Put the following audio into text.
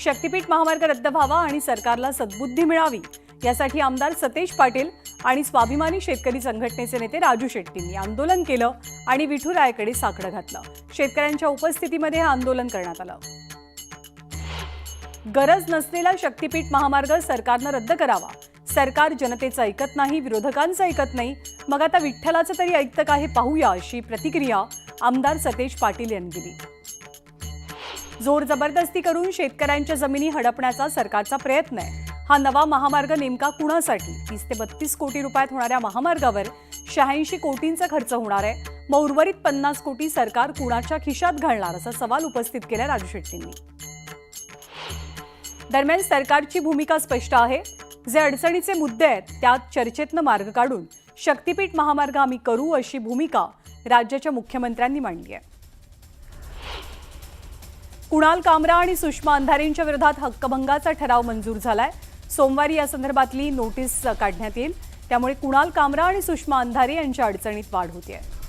शक्तीपीठ महामार्ग रद्द व्हावा आणि सरकारला सद्बुद्धी मिळावी यासाठी आमदार सतेज पाटील आणि स्वाभिमानी शेतकरी संघटनेचे नेते राजू शेट्टींनी आंदोलन केलं आणि विठुरायाकडे साकडं घातलं। शेतकऱ्यांच्या उपस्थितीमध्ये हे आंदोलन करण्यात आलं। गरज नसलेला शक्तीपीठ महामार्ग सरकारनं रद्द करावा। सरकार जनतेचं ऐकत नाही, विरोधकांचं ऐकत नाही, मग आता विठ्ठलाचं तरी ऐकतं का हे पाहूया, अशी प्रतिक्रिया आमदार सतेज पाटील यांनी दिली। जोर जबरदस्ती करून शेतकऱ्यांच्या जमिनी हडपण्याचा सरकारचा प्रयत्न आहे। हा नवा महामार्ग नेमका कुणासाठी? 30 ते 32 कोटी रुपयात होणाऱ्या महामार्गावर 86 कोटींचा खर्च होणार आहे। मग उर्वरित 50 कोटी सरकार कुणाच्या खिशात घालणार, असा सवाल उपस्थित केला राजू शेट्टींनी। दरम्यान सरकारची भूमिका स्पष्ट आहे। जे अडचणीचे मुद्दे आहेत त्यात चर्चेतनं मार्ग काढून शक्तीपीठ महामार्ग आम्ही करू, अशी भूमिका राज्याच्या मुख्यमंत्र्यांनी मांडली आहे। कुणाल कामरा आणि सुषमा अंधारेंच्या विरोधात हक्कभंगाचा ठराव मंजूर झालाय। सोमवारी या संदर्भातली नोटीस काढण्यात येईल। त्यामुळे कुणाल कामरा आणि सुषमा अंधारे यांच्या अडचणीत वाढ होते आहे।